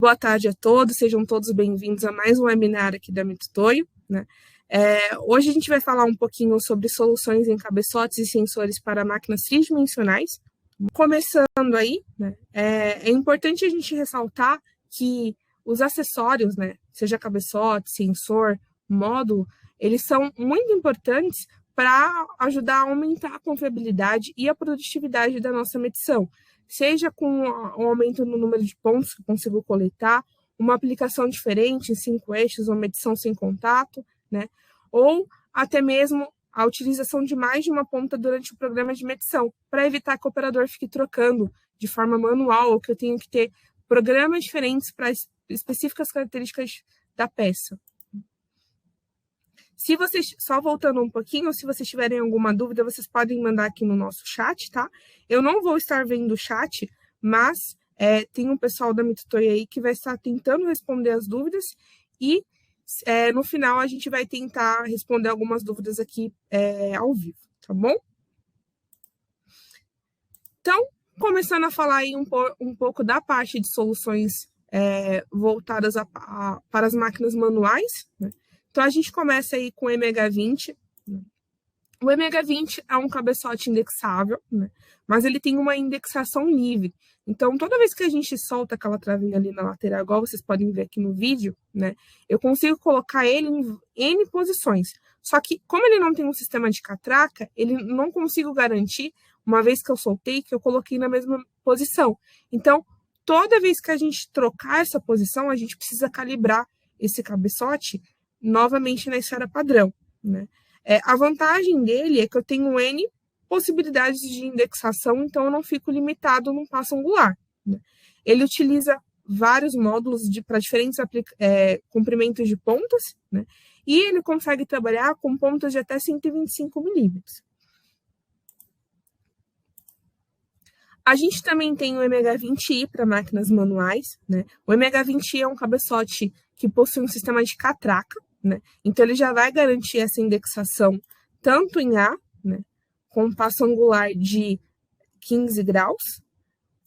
Boa tarde a todos, sejam todos bem-vindos a mais um webinar aqui da Mitutoyo, né? Hoje a gente vai falar um pouquinho sobre soluções em cabeçotes e sensores para máquinas tridimensionais. Começando aí, né, é importante a gente ressaltar que os acessórios, né, seja cabeçote, sensor, módulo, eles são muito importantes para ajudar a aumentar a confiabilidade e a produtividade da nossa medição, seja com um aumento no número de pontos que eu consigo coletar, uma aplicação diferente em 5 eixos, uma medição sem contato, né? Ou até mesmo a utilização de mais de uma ponta durante o programa de medição, para evitar que o operador fique trocando de forma manual, ou que eu tenho que ter programas diferentes para específicas características da peça. Se vocês, só voltando um pouquinho, se vocês tiverem alguma dúvida, vocês podem mandar aqui no nosso chat, tá? Eu não vou estar vendo o chat, mas tem um pessoal da Mitutoyo aí que vai estar tentando responder as dúvidas e no final a gente vai tentar responder algumas dúvidas aqui ao vivo, tá bom? Então, começando a falar aí um pouco da parte de soluções voltadas para as máquinas manuais, né? Então, a gente começa aí com o MH20. O MH20 é um cabeçote indexável, né? Mas ele tem uma indexação livre. Então, toda vez que a gente solta aquela travinha ali na lateral, igual vocês podem ver aqui no vídeo, né? Eu consigo colocar ele em N posições. Só que, como ele não tem um sistema de catraca, ele não consigo garantir, uma vez que eu soltei, que eu coloquei na mesma posição. Então, toda vez que a gente trocar essa posição, a gente precisa calibrar esse cabeçote novamente na esfera padrão, né? A vantagem dele é que eu tenho N possibilidades de indexação, então eu não fico limitado num passo angular, né? Ele utiliza vários módulos para diferentes comprimentos de pontas, né? E ele consegue trabalhar com pontas de até 125 milímetros. A gente também tem o MH20i para máquinas manuais, né? O MH20i é um cabeçote que possui um sistema de catraca, né? Então, ele já vai garantir essa indexação tanto em A, né, com um passo angular de 15 graus,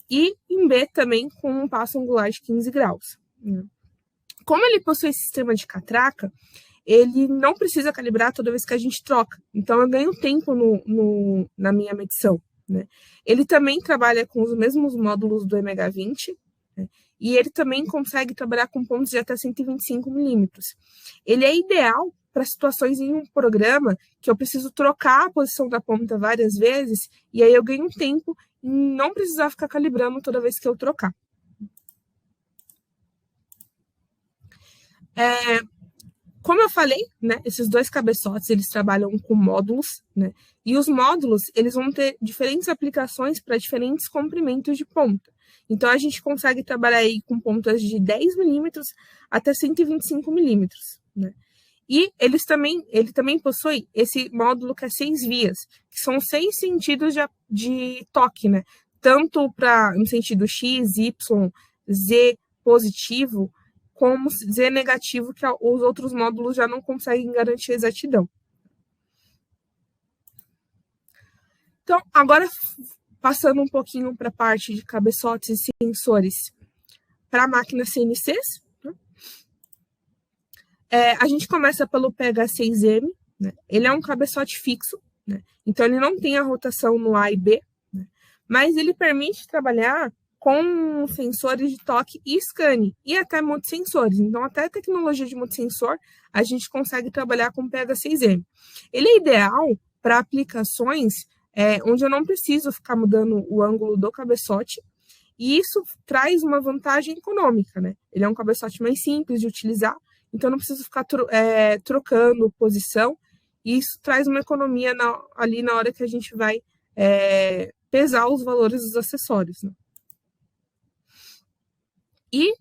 e em B também com um passo angular de 15 graus. Né? Como ele possui esse sistema de catraca, ele não precisa calibrar toda vez que a gente troca. Então, eu ganho tempo na minha medição. Né? Ele também trabalha com os mesmos módulos do MH20, né? E ele também consegue trabalhar com pontos de até 125 milímetros. Ele é ideal para situações em um programa que eu preciso trocar a posição da ponta várias vezes, e aí eu ganho tempo em não precisar ficar calibrando toda vez que eu trocar. Como eu falei, né, esses dois cabeçotes, eles trabalham com módulos, né, e os módulos, eles vão ter diferentes aplicações para diferentes comprimentos de ponta. Então, a gente consegue trabalhar aí com pontas de 10 milímetros até 125 milímetros, né. E ele também possui esse módulo que é 6 vias, que são 6 sentidos de toque, né, tanto no sentido X, Y, Z positivo, como Z negativo, que os outros módulos já não conseguem garantir exatidão. Então, agora, passando um pouquinho para a parte de cabeçotes e sensores para máquinas CNCs, né? A gente começa pelo PH6M, né? Ele é um cabeçote fixo, né? Então ele não tem a rotação no A e B, né? Mas ele permite trabalhar com sensores de toque e scanning, e até multissensores. Então, até a tecnologia de multissensor, a gente consegue trabalhar com PH6M. Ele é ideal para aplicações onde eu não preciso ficar mudando o ângulo do cabeçote, e isso traz uma vantagem econômica, né? Ele é um cabeçote mais simples de utilizar, então eu não preciso ficar trocando posição, e isso traz uma economia ali na hora que a gente vai pesar os valores dos acessórios, né? E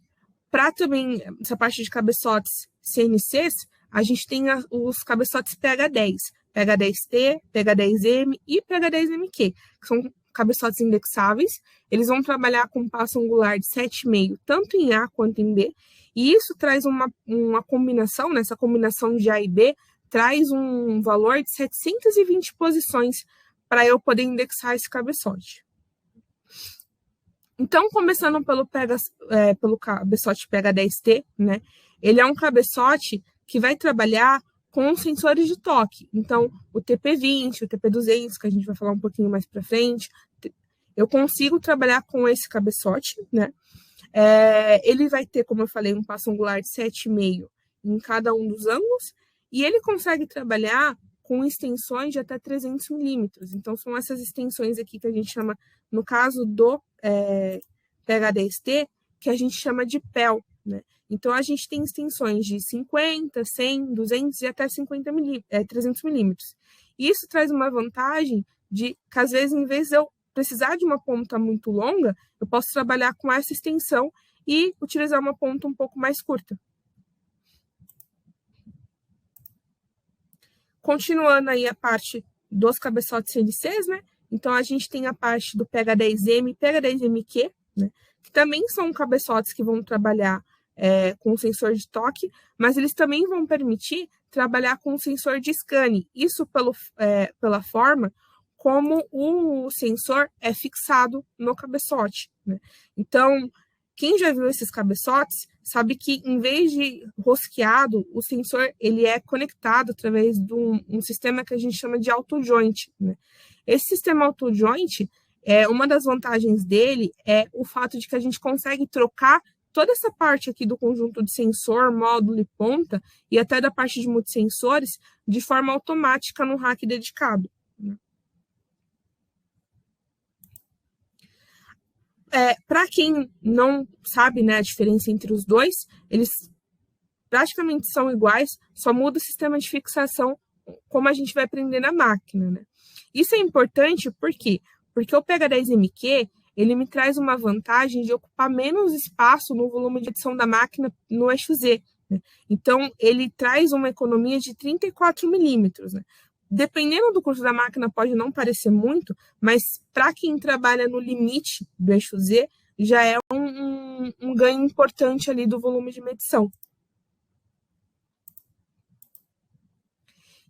para também essa parte de cabeçotes CNCs, a gente tem os cabeçotes PH10, PH10T, PH10M e PH10MQ, que são cabeçotes indexáveis. Eles vão trabalhar com passo angular de 7,5, tanto em A quanto em B, e isso traz uma combinação, né? Essa combinação de A e B traz um valor de 720 posições para eu poder indexar esse cabeçote. Então, começando pelo cabeçote PH10T, né? Ele é um cabeçote que vai trabalhar com sensores de toque. Então, o TP20, o TP200, que a gente vai falar um pouquinho mais para frente, eu consigo trabalhar com esse cabeçote, né? Ele vai ter, como eu falei, um passo angular de 7,5 em cada um dos ângulos, e ele consegue trabalhar com extensões de até 300 milímetros. Então, são essas extensões aqui que a gente chama, no caso do PH10T, que a gente chama de PEL, né? Então, a gente tem extensões de 50, 100, 200 e até 300 milímetros. Isso traz uma vantagem de que, às vezes, em vez de eu precisar de uma ponta muito longa, eu posso trabalhar com essa extensão e utilizar uma ponta um pouco mais curta. Continuando aí a parte dos cabeçotes CNCs, né? Então, a gente tem a parte do PH10M e PH10MQ, né? Que também são cabeçotes que vão trabalhar com sensor de toque, mas eles também vão permitir trabalhar com sensor de scanning. Isso pela forma como o sensor é fixado no cabeçote, né? Então, quem já viu esses cabeçotes sabe que, em vez de rosqueado, o sensor ele é conectado através de um sistema que a gente chama de auto-joint, né? Esse sistema auto-joint, uma das vantagens dele é o fato de que a gente consegue trocar toda essa parte aqui do conjunto de sensor, módulo e ponta, e até da parte de multissensores, de forma automática no rack dedicado, né? Para quem não sabe, né, a diferença entre os dois, eles praticamente são iguais, só muda o sistema de fixação, como a gente vai aprender na máquina, né? Isso é importante por quê? Porque o PH10MQ, ele me traz uma vantagem de ocupar menos espaço no volume de edição da máquina no eixo Z, né? Então, ele traz uma economia de 34 milímetros, né? Dependendo do curso da máquina, pode não parecer muito, mas para quem trabalha no limite do eixo Z, já é um ganho importante ali do volume de medição.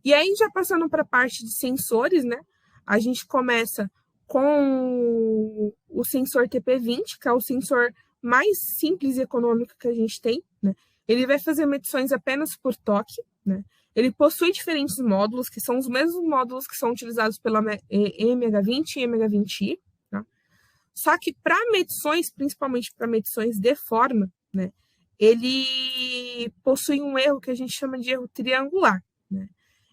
E aí, já passando para a parte de sensores, né? A gente começa com o sensor TP20, que é o sensor mais simples e econômico que a gente tem, né? Ele vai fazer medições apenas por toque, né? Ele possui diferentes módulos, que são os mesmos módulos que são utilizados pela MH20 e MH20i, tá? Só que para medições, principalmente para medições de forma, né, ele possui um erro que a gente chama de erro triangular, né?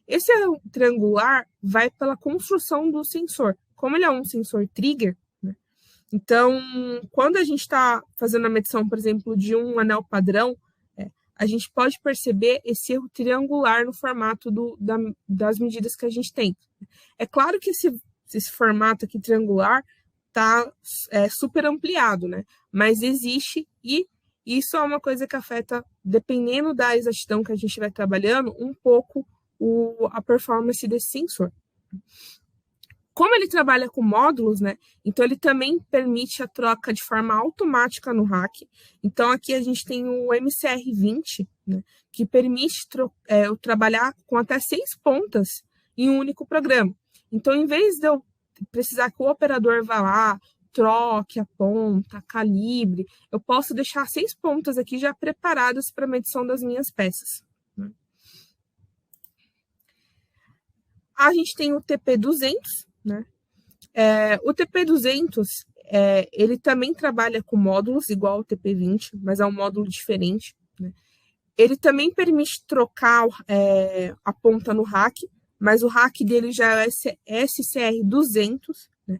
Esse erro triangular vai pela construção do sensor. Como ele é um sensor trigger, né, então, quando a gente está fazendo a medição, por exemplo, de um anel padrão, a gente pode perceber esse erro triangular no formato das medidas que a gente tem. É claro que esse formato aqui triangular está super ampliado, né? Mas existe, e isso é uma coisa que afeta, dependendo da exatidão que a gente vai trabalhando, um pouco a performance desse sensor. Como ele trabalha com módulos, né? Então, ele também permite a troca de forma automática no rack. Então, aqui a gente tem o MCR20, né, que permite eu trabalhar com até 6 pontas em um único programa. Então, em vez de eu precisar que o operador vá lá, troque a ponta, calibre, eu posso deixar 6 pontas aqui já preparadas para a medição das minhas peças, né? A gente tem o TP200, né? O TP200, ele também trabalha com módulos, igual ao TP20, mas é um módulo diferente, né? Ele também permite trocar a ponta no rack, mas o rack dele já é SCR200, né?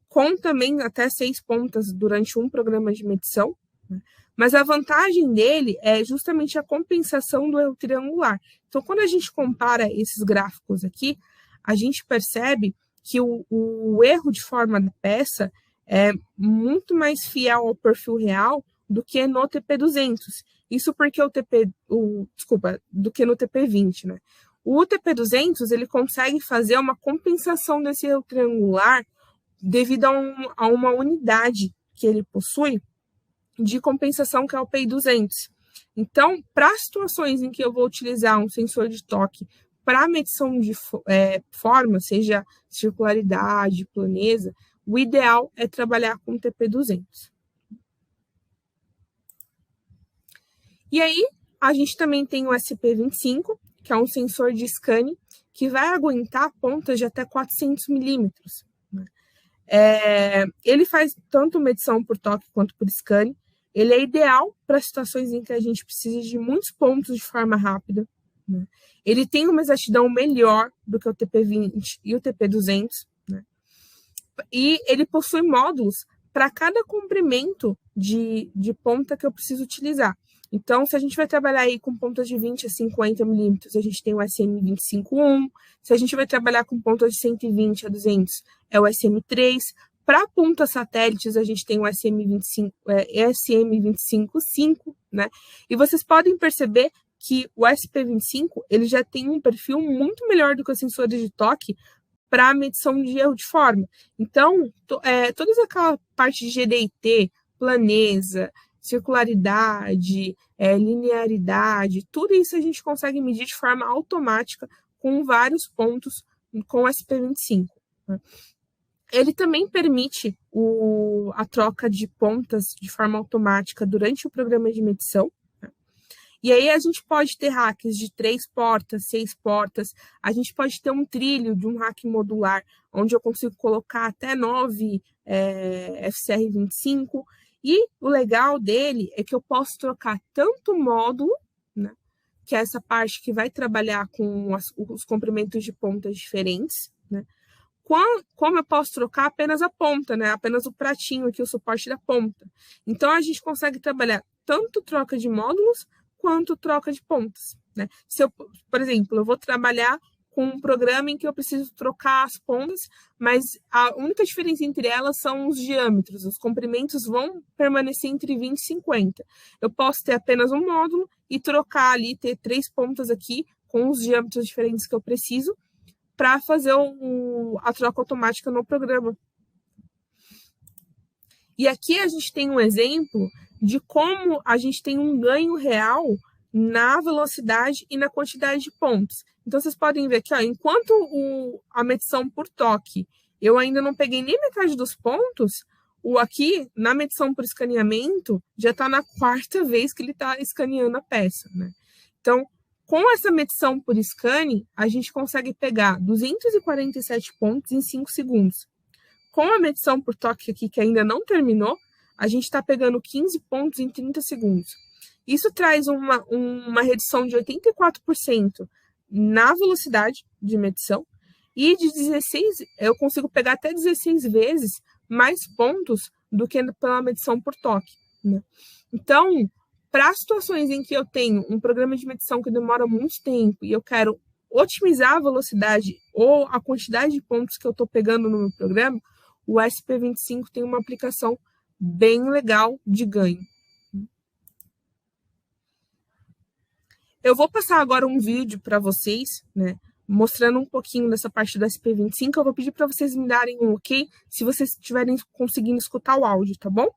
Com também até 6 pontas durante um programa de medição, né? Mas a vantagem dele é justamente a compensação do erro triangular. Então, quando a gente compara esses gráficos aqui, a gente percebe que o erro de forma da peça é muito mais fiel ao perfil real do que no TP200. Isso porque do que no TP20, né? O TP200, ele consegue fazer uma compensação desse erro triangular devido a uma unidade que ele possui de compensação, que é o PI200. Então, para situações em que eu vou utilizar um sensor de toque para medição de forma, seja circularidade, planeza, o ideal é trabalhar com TP200. E aí, a gente também tem o SP25, que é um sensor de scanning, que vai aguentar pontas de até 400 milímetros. Ele faz tanto medição por toque quanto por scanning. Ele é ideal para situações em que a gente precisa de muitos pontos de forma rápida. Né? Ele tem uma exatidão melhor do que o TP20 e o TP200. Né? E ele possui módulos para cada comprimento de ponta que eu preciso utilizar. Então, se a gente vai trabalhar aí com pontas de 20 a 50 milímetros, a gente tem o SM25-1. Se a gente vai trabalhar com pontas de 120 a 200, é o SM3. Para pontas satélites, a gente tem o SM25-5, né? E vocês podem perceber que o SP25 ele já tem um perfil muito melhor do que os sensores de toque para medição de erro de forma. Então, toda aquela parte de GDIT, planeza, circularidade, linearidade, tudo isso a gente consegue medir de forma automática com vários pontos com o SP25. Né? Ele também permite a troca de pontas de forma automática durante o programa de medição. Né? E aí a gente pode ter racks de 3 portas, 6 portas, a gente pode ter um trilho de um rack modular, onde eu consigo colocar até 9 FCR25, e o legal dele é que eu posso trocar tanto módulo, né, que é essa parte que vai trabalhar com os comprimentos de pontas diferentes, né, como eu posso trocar apenas a ponta, né, apenas o pratinho aqui, o suporte da ponta. Então, a gente consegue trabalhar tanto troca de módulos, quanto troca de pontas. Né? Se eu, por exemplo, eu vou trabalhar com um programa em que eu preciso trocar as pontas, mas a única diferença entre elas são os diâmetros. Os comprimentos vão permanecer entre 20 e 50. Eu posso ter apenas um módulo e trocar ali, ter 3 pontas aqui com os diâmetros diferentes que eu preciso para fazer a troca automática no programa. E aqui a gente tem um exemplo de como a gente tem um ganho real na velocidade e na quantidade de pontos. Então, vocês podem ver que, enquanto a medição por toque, eu ainda não peguei nem metade dos pontos, aqui, na medição por escaneamento, já está na 4ª vez que ele está escaneando a peça. Né? Então, com essa medição por scanning, a gente consegue pegar 247 pontos em 5 segundos. Com a medição por toque aqui, que ainda não terminou, a gente está pegando 15 pontos em 30 segundos. Isso traz uma redução de 84% na velocidade de medição e de 16, eu consigo pegar até 16 vezes mais pontos do que pela medição por toque. Né? Então, para situações em que eu tenho um programa de medição que demora muito tempo e eu quero otimizar a velocidade ou a quantidade de pontos que eu estou pegando no meu programa, o SP25 tem uma aplicação bem legal de ganho. Eu vou passar agora um vídeo para vocês, né, mostrando um pouquinho dessa parte do SP25. Eu vou pedir para vocês me darem um ok se vocês estiverem conseguindo escutar o áudio, tá bom?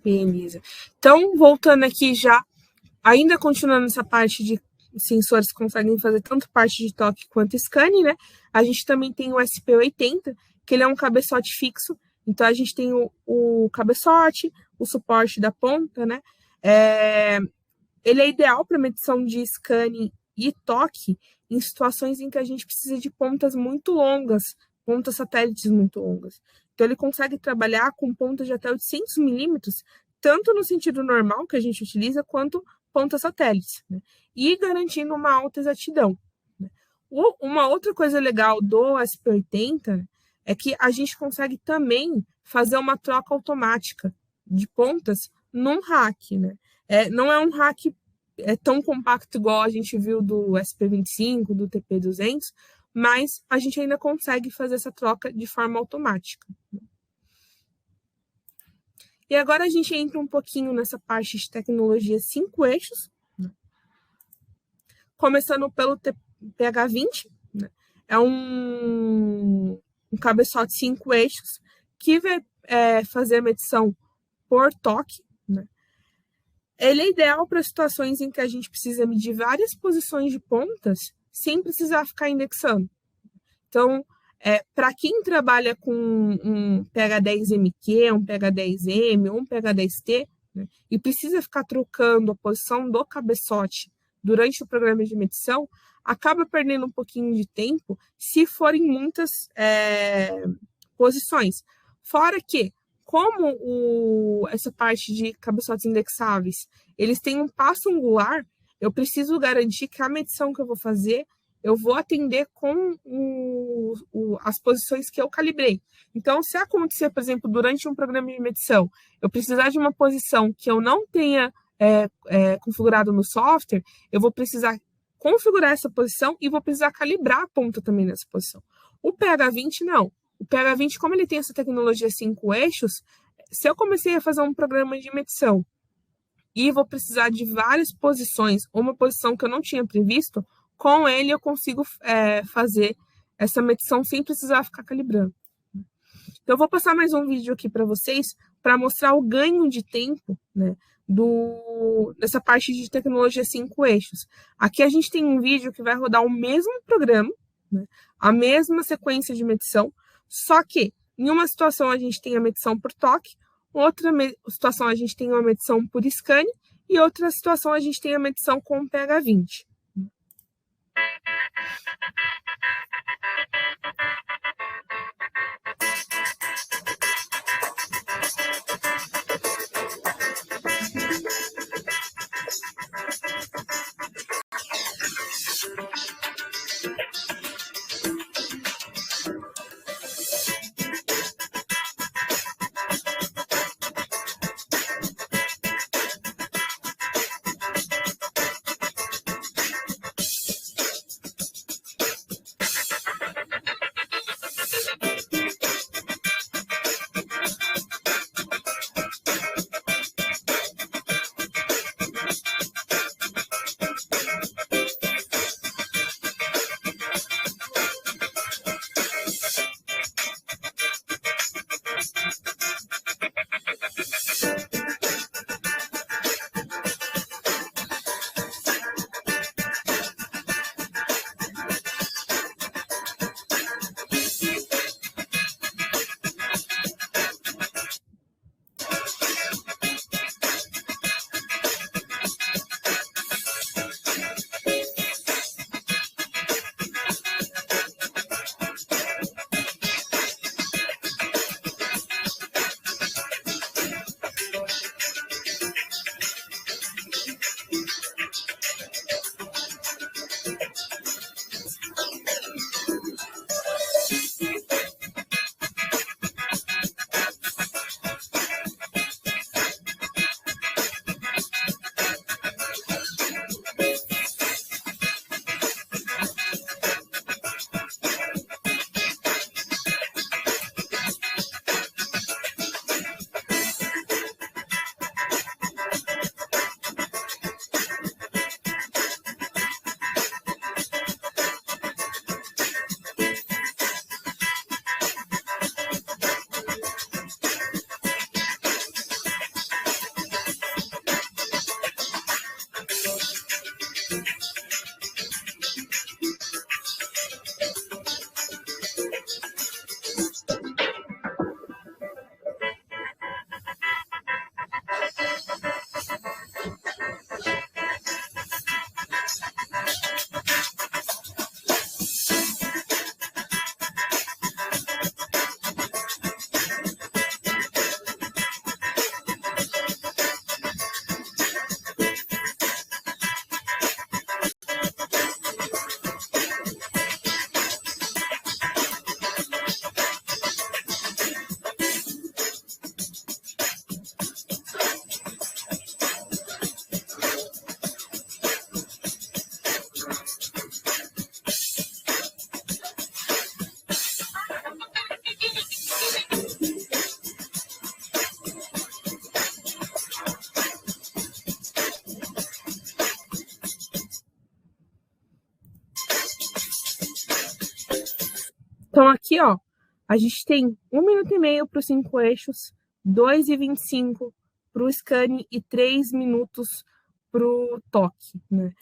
Beleza. Então, voltando aqui já, ainda continuando essa parte de sensores que conseguem fazer tanto parte de toque quanto scanning, né? A gente também tem o SP80, que ele é um cabeçote fixo. Então, a gente tem o cabeçote, o suporte da ponta, né? Ele é ideal para medição de scanning e toque em situações em que a gente precisa de pontas muito longas, pontas satélites muito longas. Então, ele consegue trabalhar com pontas de até 800 milímetros, tanto no sentido normal que a gente utiliza, quanto pontas satélites, né? E garantindo uma alta exatidão. Né? Uma outra coisa legal do SP80 é que a gente consegue também fazer uma troca automática de pontas num rack, né? Não é um rack tão compacto igual a gente viu do SP25, do TP200, mas a gente ainda consegue fazer essa troca de forma automática. E agora a gente entra um pouquinho nessa parte de tecnologia 5 eixos, começando pelo PH20, né? É um cabeçote 5 eixos que vai fazer a medição por toque, né? Ele é ideal para situações em que a gente precisa medir várias posições de pontas sem precisar ficar indexando. Então, para quem trabalha com um PH10MQ, um PH10M ou um PH10T, né, e precisa ficar trocando a posição do cabeçote durante o programa de medição, acaba perdendo um pouquinho de tempo se forem muitas posições. Fora que, como essa parte de cabeçotes indexáveis, eles têm um passo angular, eu preciso garantir que a medição que eu vou fazer, eu vou atender com as posições que eu calibrei. Então, se acontecer, por exemplo, durante um programa de medição, eu precisar de uma posição que eu não tenha configurado no software, eu vou precisar configurar essa posição e vou precisar calibrar a ponta também nessa posição. O PH20, não. O PH20, como ele tem essa tecnologia 5 eixos, se eu comecei a fazer um programa de medição e vou precisar de várias posições, ou uma posição que eu não tinha previsto, com ele eu consigo fazer essa medição sem precisar ficar calibrando. Então, eu vou passar mais um vídeo aqui para vocês, para mostrar o ganho de tempo, né, dessa parte de tecnologia 5 eixos. Aqui a gente tem um vídeo que vai rodar o mesmo programa, né, a mesma sequência de medição, só que em uma situação a gente tem a medição por toque, outra situação a gente tem uma medição por scan e outra situação a gente tem a medição com o PH20. Então, aqui, ó, a gente tem 1 minuto e meio para os 5 eixos, 2,25 para o scan e 3 minutos para o toque, né?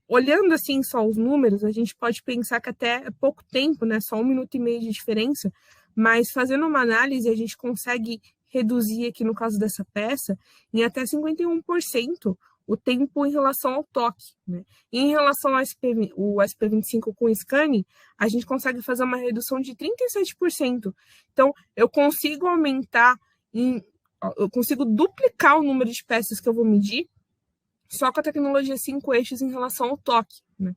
Olhando assim só os números, a gente pode pensar que até é pouco tempo, né? Só 1 minuto e meio de diferença, mas fazendo uma análise, a gente consegue reduzir aqui no caso dessa peça em até 51% o tempo em relação ao toque, né? E em relação ao o SP25 com o scan, a gente consegue fazer uma redução de 37%. Então, eu consigo aumentar, eu consigo duplicar o número de peças que eu vou medir só com a tecnologia 5 eixos em relação ao toque, né?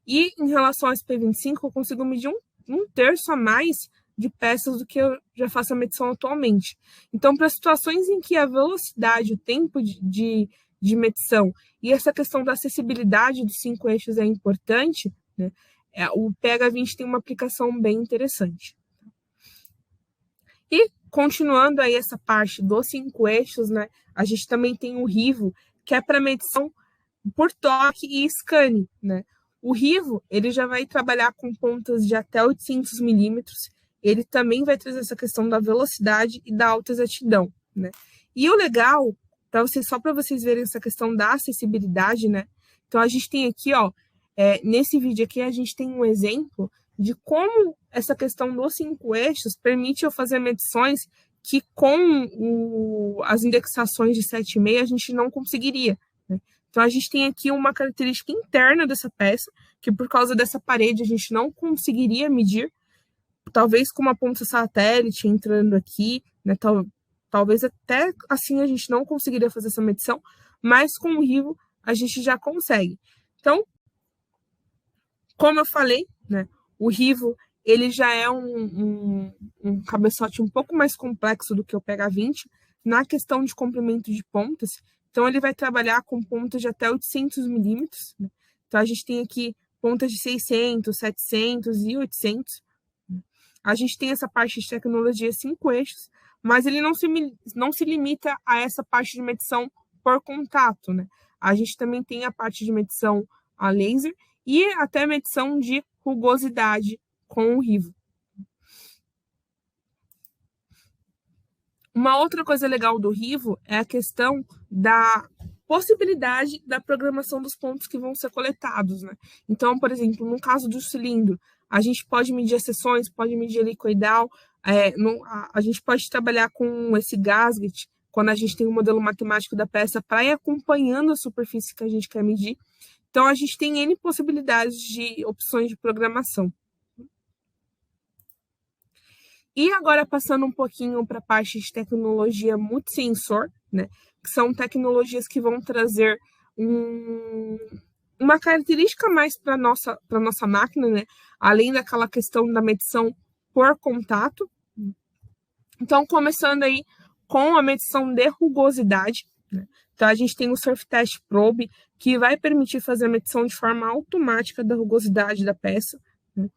E em relação ao SP25, eu consigo medir um terço a mais de peças do que eu já faço a medição atualmente. Então, para situações em que a velocidade, o tempo de medição e essa questão da acessibilidade dos 5 eixos é importante, né? O PH20 tem uma aplicação bem interessante. E, continuando aí essa parte dos 5 eixos, né? A gente também tem o Rivo, que é para medição por toque e scan, né? O Rivo, ele já vai trabalhar com pontas de até 800 milímetros. Ele também vai trazer essa questão da velocidade e da alta exatidão, né? E o legal, só para vocês verem essa questão da acessibilidade, né? Então, a gente tem aqui, ó, nesse vídeo aqui, a gente tem um exemplo de como essa questão dos 5 eixos permite eu fazer medições que com as indexações de 7,5 a gente não conseguiria, né? Então, a gente tem aqui uma característica interna dessa peça, que por causa dessa parede a gente não conseguiria medir, talvez com uma ponta satélite entrando aqui, né? Talvez até assim a gente não conseguiria fazer essa medição, mas com o Rivo a gente já consegue. Então, como eu falei, né? O Rivo, ele já é um cabeçote um pouco mais complexo do que o PH20 na questão de comprimento de pontas. Então, ele vai trabalhar com pontas de até 800 milímetros, né? Então, a gente tem aqui pontas de 600, 700 e 800. A gente tem essa parte de tecnologia 5 eixos, mas ele não se limita a essa parte de medição por contato, né? A gente também tem a parte de medição a laser e até medição de rugosidade com o Rivo. Uma outra coisa legal do Rivo é a questão da possibilidade da programação dos pontos que vão ser coletados, né? Então, por exemplo, no caso do cilindro, a gente pode medir as seções, pode medir helicoidal, a gente pode trabalhar com esse gasket, quando a gente tem um modelo matemático da peça, para ir acompanhando a superfície que a gente quer medir. Então, a gente tem N possibilidades de opções de programação. E agora, passando um pouquinho para a parte de tecnologia multisensor, né? Que são tecnologias que vão trazer uma característica mais para a nossa máquina, né? Além daquela questão da medição por contato. Então, começando aí com a medição de rugosidade, né? Então, a gente tem o Surf Test Probe, que vai permitir fazer a medição de forma automática da rugosidade da peça, né?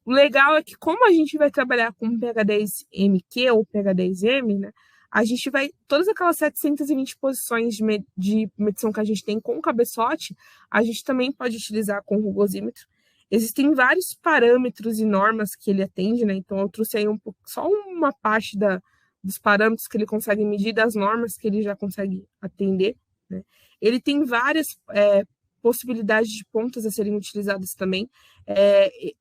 O legal é que, como a gente vai trabalhar com PH10MQ ou PH10M, né, a gente vai, todas aquelas 720 posições de medição que a gente tem com o cabeçote, a gente também pode utilizar com o rugosímetro. Existem vários parâmetros e normas que ele atende, né? Então, eu trouxe aí só uma parte dos parâmetros que ele consegue medir, das normas que ele já consegue atender, né? Ele tem várias possibilidades de pontas a serem utilizadas também.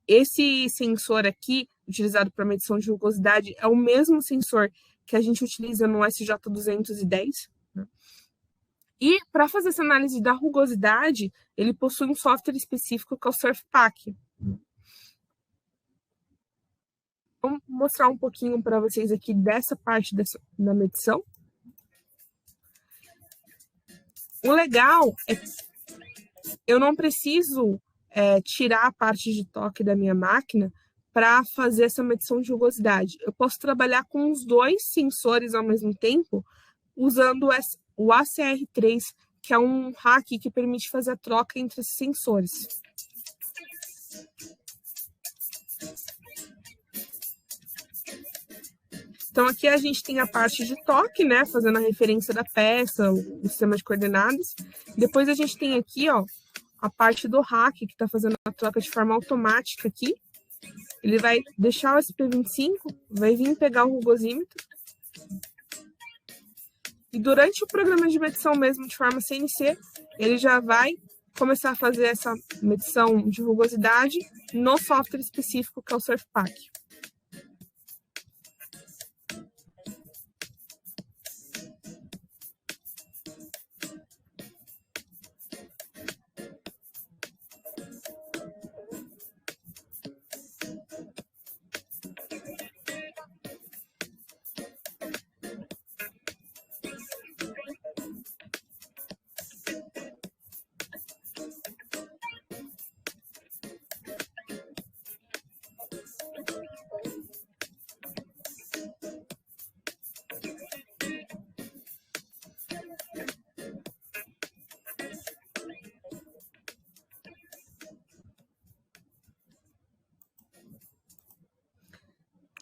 Esse sensor aqui, utilizado para medição de rugosidade, é o mesmo sensor que a gente utiliza no SJ210, né? E para fazer essa análise da rugosidade, ele possui um software específico que é o SurfPack. Vou mostrar um pouquinho para vocês aqui dessa parte da medição. O legal é que eu não preciso tirar a parte de toque da minha máquina para fazer essa medição de rugosidade. Eu posso trabalhar com os dois sensores ao mesmo tempo, usando o ACR3, que é um hack que permite fazer a troca entre esses sensores. Então, aqui a gente tem a parte de toque, né, fazendo a referência da peça, o sistema de coordenadas. Depois a gente tem aqui, ó, a parte do hack, que está fazendo a troca de forma automática aqui. Ele vai deixar o SP25, vai vir pegar o rugosímetro. E durante o programa de medição mesmo, de forma CNC, ele já vai começar a fazer essa medição de rugosidade no software específico, que é o SurfPack.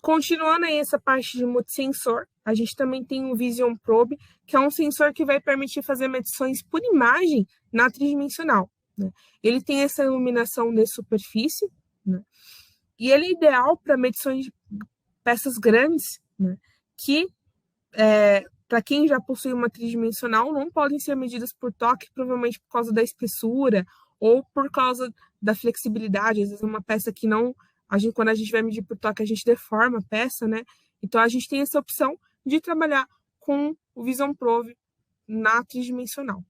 Continuando aí essa parte de multisensor, a gente também tem o Vision Probe, que é um sensor que vai permitir fazer medições por imagem na tridimensional, né? Ele tem essa iluminação de superfície, né? E ele é ideal para medições de peças grandes, né? Que, para quem já possui uma tridimensional, não podem ser medidas por toque, provavelmente por causa da espessura ou por causa da flexibilidade. Às vezes uma peça que não... quando a gente vai medir por toque, a gente deforma a peça, né? Então, a gente tem essa opção de trabalhar com o Vision Probe na tridimensional.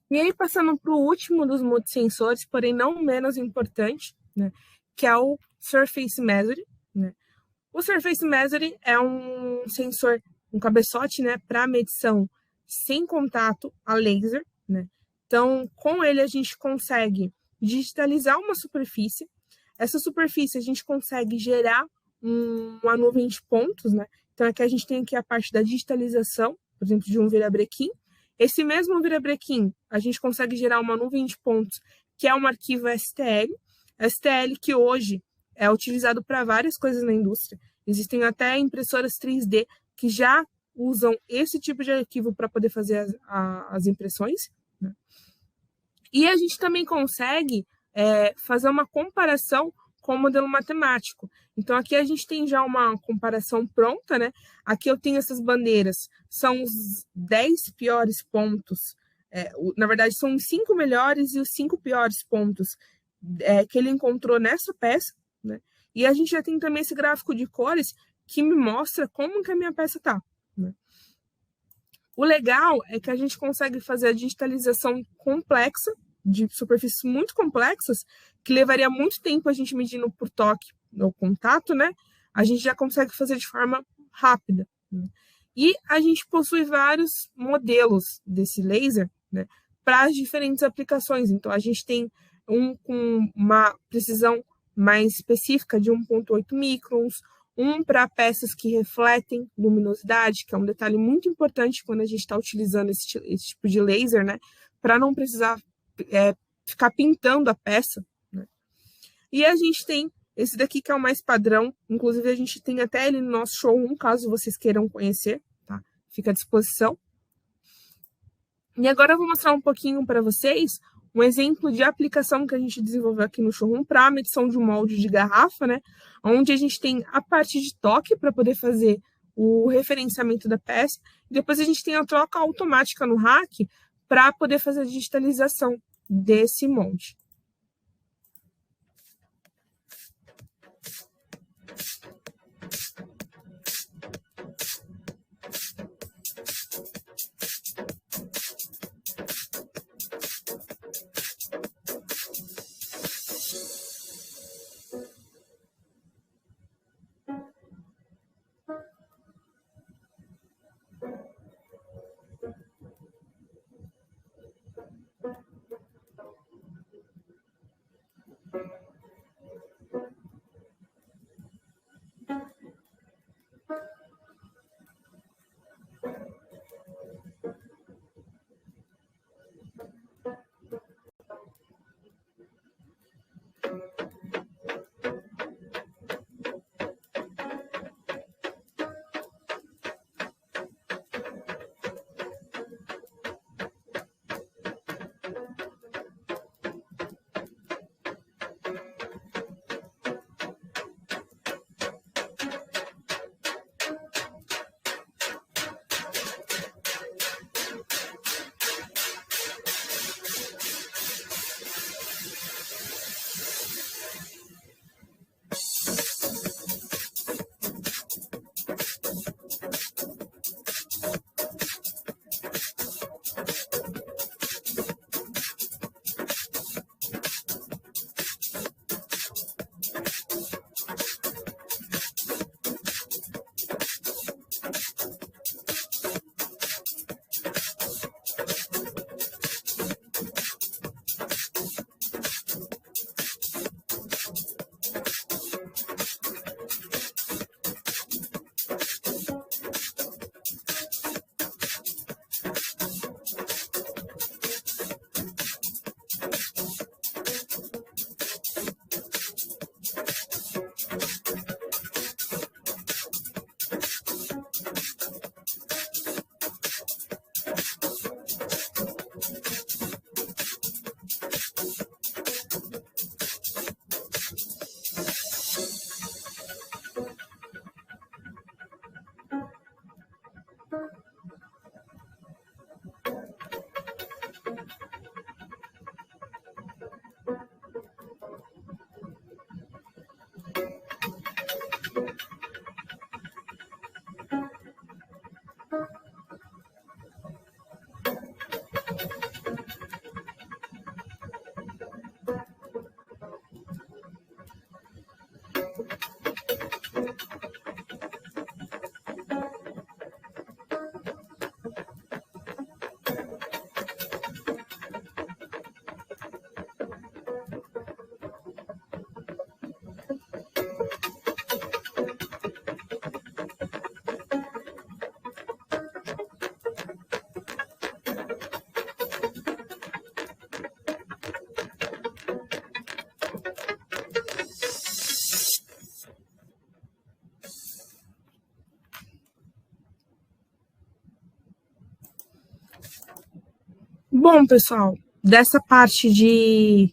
E aí, passando para o último dos multisensores, porém não menos importante, né, que é o Surface Measure, né? O Surface Measure é um sensor, um cabeçote, né, para medição sem contato a laser, né? Então, com ele a gente consegue digitalizar uma superfície. Essa superfície a gente consegue gerar uma nuvem de pontos, né? Então, aqui a gente tem aqui a parte da digitalização, por exemplo, de um virabrequim. Esse mesmo virabrequim, a gente consegue gerar uma nuvem de pontos, que é um arquivo STL. STL que hoje é utilizado para várias coisas na indústria. Existem até impressoras 3D que já usam esse tipo de arquivo para poder fazer as impressões, né? E a gente também consegue fazer uma comparação com o modelo matemático. Então, aqui a gente tem já uma comparação pronta, né? Aqui eu tenho essas bandeiras, são os 10 piores pontos, na verdade, são os 5 melhores e os 5 piores pontos que ele encontrou nessa peça, né? E a gente já tem também esse gráfico de cores que me mostra como que a minha peça está, né? O legal é que a gente consegue fazer a digitalização complexa, de superfícies muito complexas, que levaria muito tempo a gente medindo por toque ou contato, né? A gente já consegue fazer de forma rápida, né? E a gente possui vários modelos desse laser, né, para as diferentes aplicações. Então, a gente tem um com uma precisão mais específica de 1,8 microns, um para peças que refletem luminosidade, que é um detalhe muito importante quando a gente está utilizando esse tipo de laser, né, para não precisar ficar pintando a peça, né? E a gente tem esse daqui que é o mais padrão, inclusive a gente tem até ele no nosso showroom, caso vocês queiram conhecer, tá? Fica à disposição. E agora eu vou mostrar um pouquinho para vocês um exemplo de aplicação que a gente desenvolveu aqui no showroom para a medição de um molde de garrafa, né? Onde a gente tem a parte de toque para poder fazer o referenciamento da peça. E depois a gente tem a troca automática no rack para poder fazer a digitalização desse molde. Bom, pessoal, dessa parte de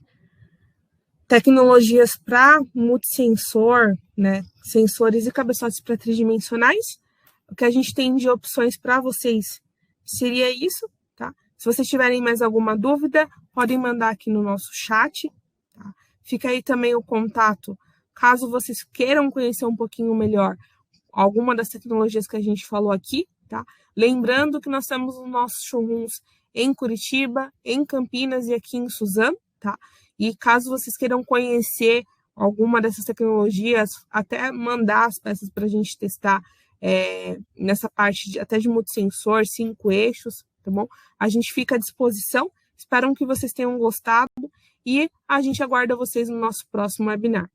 tecnologias para multissensor, né, sensores e cabeçotes para tridimensionais, o que a gente tem de opções para vocês seria isso, tá? Se vocês tiverem mais alguma dúvida, podem mandar aqui no nosso chat, tá? Fica aí também o contato, caso vocês queiram conhecer um pouquinho melhor alguma das tecnologias que a gente falou aqui, tá? Lembrando que nós temos os nossos showrooms em Curitiba, em Campinas e aqui em Suzano, tá? E caso vocês queiram conhecer alguma dessas tecnologias, até mandar as peças para a gente testar nessa parte até de multissensor, 5 eixos, tá bom? A gente fica à disposição. Espero que vocês tenham gostado e a gente aguarda vocês no nosso próximo webinar.